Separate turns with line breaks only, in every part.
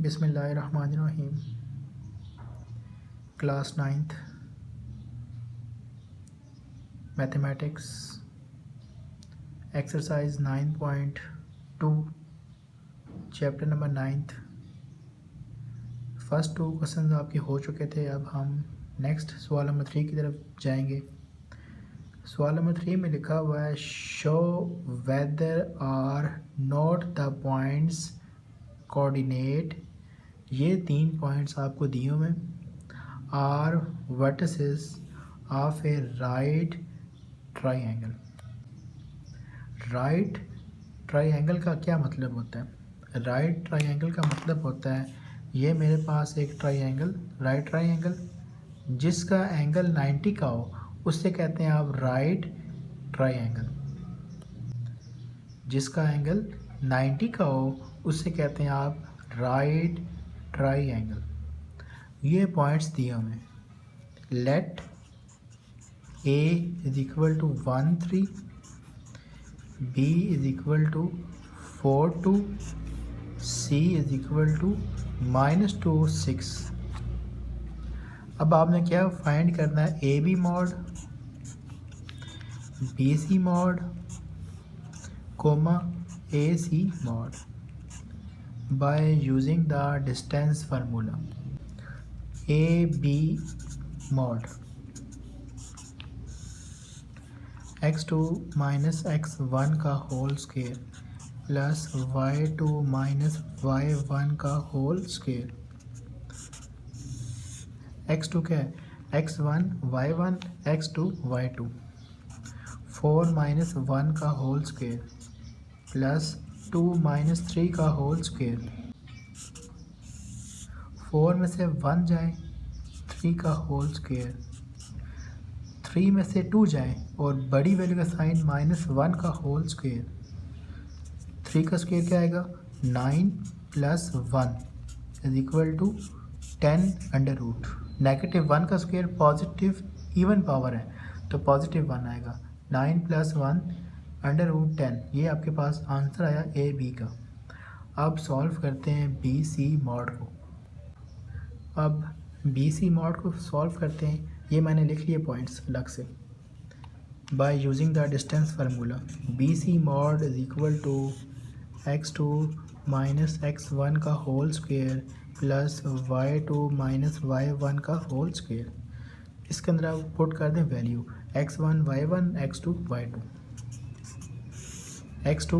बिस्मिल्लाहिर्रहमानिर्रहीम। Class 9th mathematics exercise 9.2 chapter number 9th first 2 questions आपके हो चुके थे। अब हम नेक्स्ट सवाल नंबर 3 की तरफ जाएंगे। सवाल नंबर 3 में लिखा हुआ है show whether or not the points coordinate. ये 3 पॉइंट्स आपको दिए हुए are vertices of a right triangle. Right triangle का क्या मतलब होता है? राइट ट्राइंगल का मतलब होता है ये मेरे पास एक ट्राइंगल राइट ट्राइंगल जिसका एंगल 90 का हो, उससे कहते हैं आप राइट ट्राइंगल। जिसका एंगल 90 का हो उससे कहते हैं आप राइट ट्राइंगल। ये पॉइंट्स दिए हमें। Let A is equal to 1 3, B is equal to 4 2, C is equal to -2 6। अब आपने क्या फाइंड करना है? A B mod, B C mod, comma A C mod by using the distance formula. A B mod x2 minus x1 का whole square plus y2 minus y1 का whole square. x2 क्या है? x1 y1 x2 y2। 4 minus 1 का whole square plus 2 minus 3 का whole square. 4 में से 1 जाए 3 का होल स्क्वायर, 3 में से 2 जाए और बड़ी वैल्यू का साइन -1 का होल स्क्वायर। 3 का स्क्वायर क्या आएगा? 9 plus 1 is equal to 10 under root. -1 का स्क्वायर पॉजिटिव इवन पावर है तो पॉजिटिव 1 आएगा। 9 प्लस 1 अंडर रूट 10। ये आपके पास आंसर आया ए बी का। अब सॉल्व करते हैं बी सी मॉड को। अब बी सी मॉड को सॉल्व करते हैं। ये मैंने लिख लिए पॉइंट्स अलग से by using the distance formula. B C mod is equal to x2 minus x1 का whole square plus y2 minus y1 का होल स्क्वायर। इसके अंदर आप पुट कर दें value x1 y1 x2 y2। x2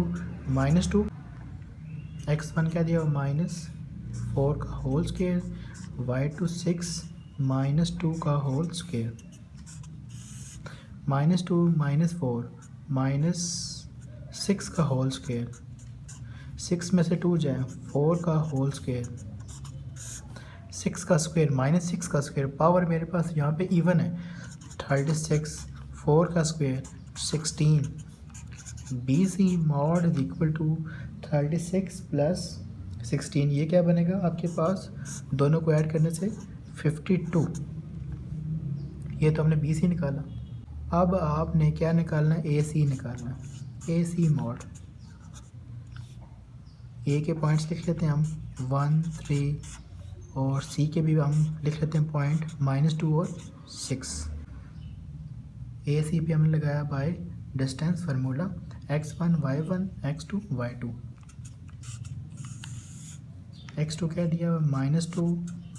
-2, x1 क्या दिया? -4 का होल स्क्वायर, y2 6 -2 का होल स्क्वायर। -2 -4 -6 का होल स्क्वायर। 6 में से 2 जाए 4 का होल स्क्वायर। 6 का स्क्वायर -6 का स्क्वायर। पावर मेरे पास यहाँ पे इवन है 36। 4 का square 16। B C mod is equal to 36 plus 16। ये क्या बनेगा आपके पास? दोनों को ऐड करने से 52। ये तो हमने बी सी निकाला। अब आपने क्या निकालना है? ए सी निकालना है। ए सी मॉड ए के पॉइंट्स लिख लेते हैं हम 1 3 और सी के भी हम लिख लेते हैं पॉइंट -2 और 6। ए सी पे हमने लगाया by distance formula x1 y1 x2 y2। x2 क्या दिया हुआ? -2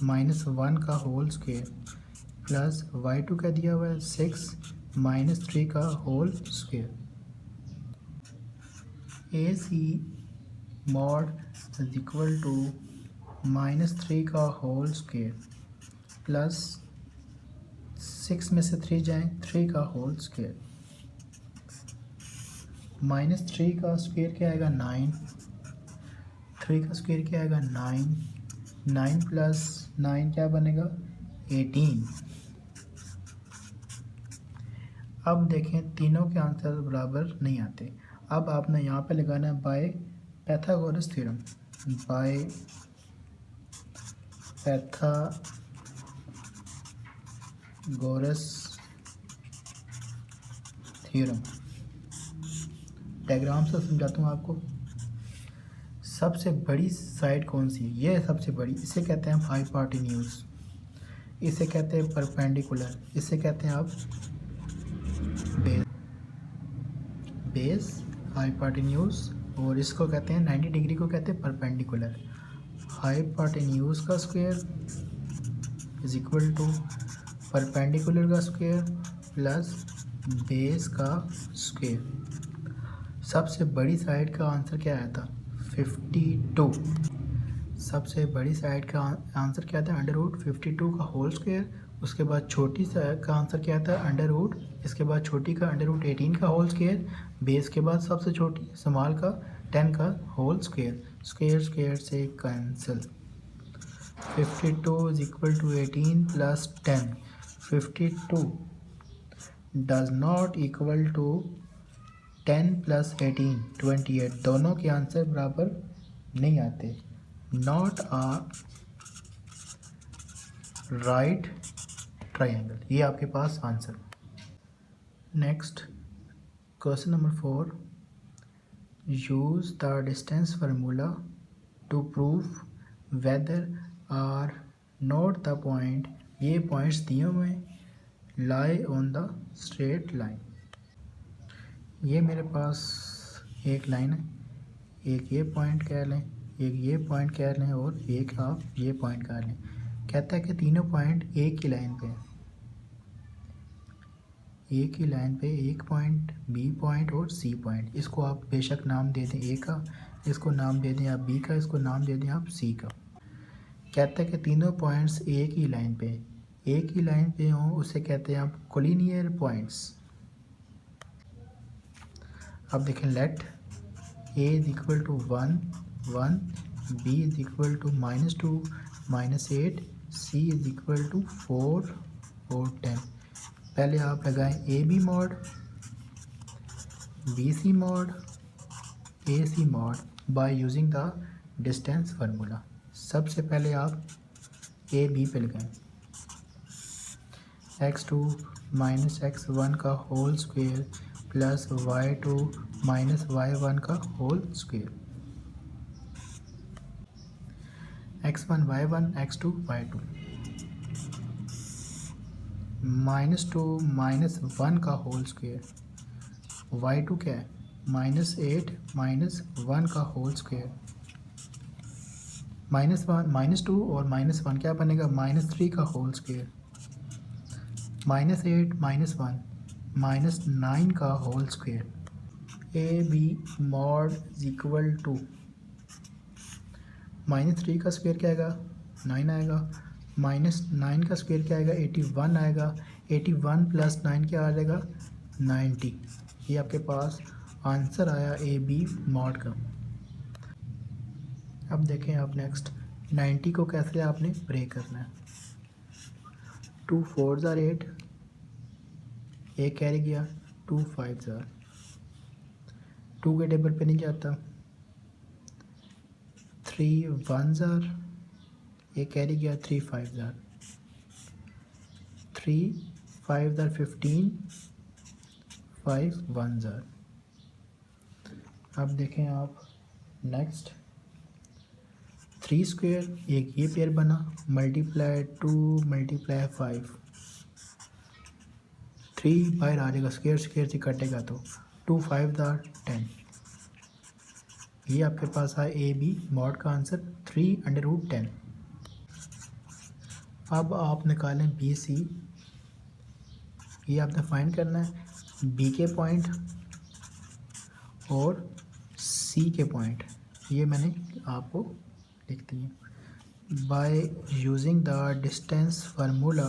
-1 का होल स्क्वायर प्लस y2 क्या दिया हुआ है? 6 -3 का whole square. A C mod is equal to -3 का होल स्क्वायर प्लस 6 में से 3 जाएं 3 का होल स्क्वायर। -3 का स्क्वायर क्या आएगा? 9। 3 का स्क्वायर क्या आएगा? 9। 9 प्लस 9 क्या बनेगा? 18। अब देखें तीनों के आंसर बराबर नहीं आते। अब आपने यहाँ पे लगाना है by Pythagoras theorem. By Pythagoras theorem. Diagram से समझाता हूँ आपको। सबसे बड़ी साइड कौन सी है? ये है सबसे बड़ी। इसे कहते हैं हाइपोटेन्यूज, इसे कहते हैं परपेंडिकुलर, इसे कहते हैं आप बेस। बेस हाइपोटेन्यूज, और इसको कहते हैं 90 डिग्री को कहते हैं परपेंडिकुलर। हाइपोटेन्यूज का square is equal to perpendicular का स्क्वायर प्लस बेस का स्क्वायर। सबसे बड़ी साइड का आंसर क्या आया था? 52। सबसे बड़ी साइड का आंसर क्या था? अंडर रूट 52 का होल स्क्वायर। उसके बाद छोटी साइड का आंसर क्या था? अंडर रूट, इसके बाद छोटी का अंडर रूट 18 का होल स्क्वायर, बेस के बाद सबसे छोटी स्मॉल का 10 का होल स्क्वायर। स्क्वायर स्क्वायर से cancel. 52 is equal to 18 plus 10। 52 does not equal to 10 plus 18 28। दोनों के आंसर बराबर नहीं आते। नॉट आ राइट ट्राइंगल, ये आपके पास answer. Next question number 4, use the distance formula to prove whether or not the point, ये पॉइंट्स दिए हुए lie on the straight line. ये मेरे पास एक लाइन है, एक ये पॉइंट कह लें, एक ये पॉइंट कह लें, और एक आप ये पॉइंट कह लें। कहता है कि तीनों पॉइंट एक ही लाइन पे, एक ही लाइन पे एक पॉइंट, बी पॉइंट और सी पॉइंट। इसको आप बेशक नाम दे दें ए का, इसको नाम दे दें आप बी का, इसको नाम दे दें आप सी का। कहता है कि तीनों पॉइंट्स एक ही लाइन पे हों, उसे कहते हैं आप कोलिनियर पॉइंट्स। अब देखें, let A is equal to 1 1, B is equal to -2 -8, C is equal to 4 और 10। पहले आप लगाएं A B mod, B C mod, A C mod by using the distance formula. सबसे पहले आप ए बी पे लगाएं। x2 माइनस x1 का whole square plus y2 minus y1 का whole square. x1 y1 x2 y2 -2 minus 1 का whole square, y2 क्या है? -8 माइनस 1 का होल स्क्वायर। -2 और -1 क्या बनेगा? -3 का होल स्क्वायर। -8 -1 -9 का whole square. A B mod is equal to -3 का स्क्वायर क्या आएगा? 9 आएगा। -9 का स्क्वायर क्या आएगा? 81 आएगा। 81 प्लस 9 क्या आ जाएगा? 90। ये आपके पास आंसर आया ए बी मॉड का। अब देखें आप नेक्स्ट 90 को कैसे आपने ब्रेक करना है। 2 4 ज़ार 8, एक कैरी किया, 2 5 ज़ार, 2 के टेबल पे नहीं जाता। 3 1 ज़ार, एक कैरी किया, 3 5 ज़ार, 3 5 ज़ार 15, 5 1 ज़ार। अब देखें आप नेक्स्ट 3 स्क्वायर, एक ये पेयर बना, मल्टीप्लाई 2 मल्टीप्लाई 5, 3 बाहर आ जाएगा, स्क्वायर स्क्वायर से कटेगा तो 2 5 ज़ार 10। ये आपके पास है ए बी मॉड का आंसर 3/10। अब आप निकालें बी सी, ये आपने फाइंड करना है बी के पॉइंट और सी के पॉइंट। ये मैंने आपको लिख दिए। By using the distance formula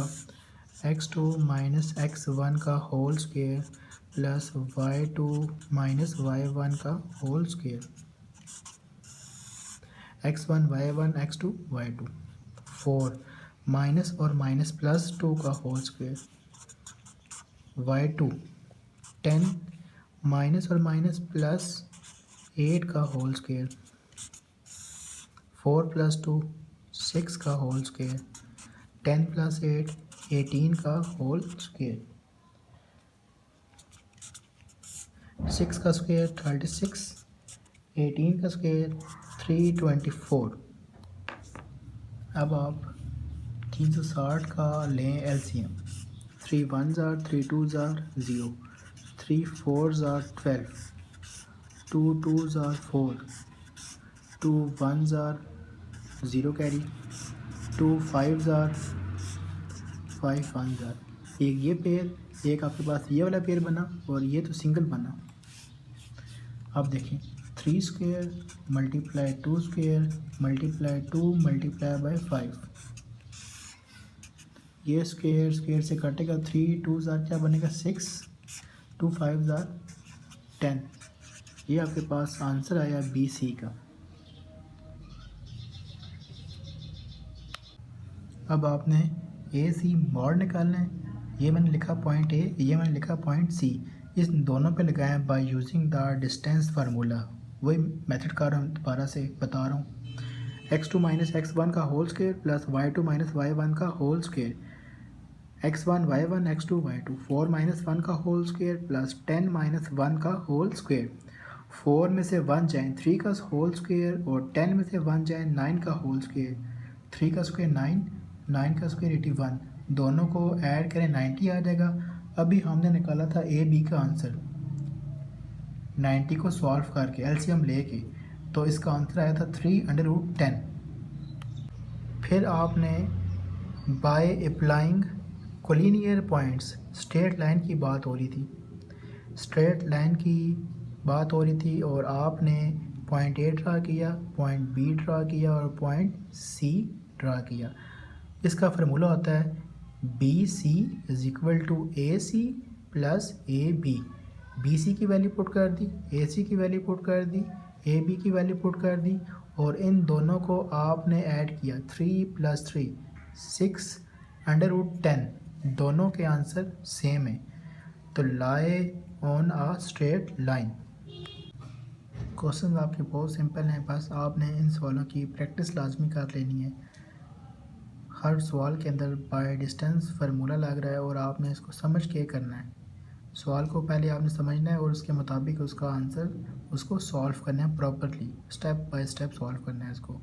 x2 minus x1 का whole square plus y2 minus y1 का whole square. x1 y1 x2 y2, 4 minus और माइनस प्लस 2 का होल स्क्वायर, y2 10 माइनस और माइनस प्लस 8 का होल स्क्वायर, 4 प्लस 2 6 का whole square, 10 plus 8 18 का whole square, 6 का square 36, 18 का स्क्वायर 324। अब आप 360 का लें LCM. 3 1s are 3 2s are 0, 3 4s are 12, 2 2s are 4, 2 1s are 0 carry, 2 5s are 5 1s are। एक ये पेयर, एक आपके पास ये वाला पेयर बना और ये तो सिंगल बना। अब देखें 3 square multiply 2 square multiply 2 multiply by 5, ये स्क्वायर स्क्वायर से कटेगा, 3 2s are क्या बनेगा 6, 2 5s are 10। ये आपके पास आंसर आया बी सी का। अब आपने ए सी मॉड निकालना है। ये मैंने लिखा पॉइंट ए, ये मैंने लिखा पॉइंट सी। इस दोनों पे लगाएं bye using the distance formula. वही मेथड का दोबारा से बता रहा हूँ। x2 माइनस x1 का whole square plus y2 minus y1 का whole square, x1 y1 x2 y2, 4 minus 1 का होल स्क्वायर प्लस 10 माइनस 1 का होल स्क्वायर। 4 में से 1 जाए 3 का होल स्क्वायर और 10 में से 1 जाए 9 का होल स्क्वायर। 3 का स्क्वायर 9, 9 का स्क्वायर 81, दोनों को ऐड करें 90 आ जाएगा। अभी हमने निकाला था ए बी का आंसर 90 को सॉल्व करके एलसीएम लेके, तो इसका आंसर आया था 3√10। फिर आपने by applying collinear points, straight line की बात हो रही थी, स्ट्रेट लाइन की बात हो रही थी और आपने पॉइंट ए ड्रा किया, पॉइंट बी ड्रा किया और पॉइंट सी ड्रा किया। इसका फार्मूला होता है B C is equal to A C plus A B. बी सी की वैल्यू पुट कर दी, ए सी की वैल्यू पुट कर दी, ए बी की वैल्यू पुट कर दी और इन दोनों को आपने ऐड किया 3 + 3 6√10। दोनों के आंसर सेम है, तो लाए on uh straight line. Question आपके बहुत सिंपल हैं, बस आपने इन सवालों की प्रैक्टिस लाजमी कर लेनी है। हर सवाल के अंदर बाय डिस्टेंस फार्मूला लग रहा है और आपने इसको समझ के करना है। सवाल को पहले आपने समझना है और उसके मुताबिक उसका आंसर उसको सॉल्व करना है properly, step by step solve करना है इसको।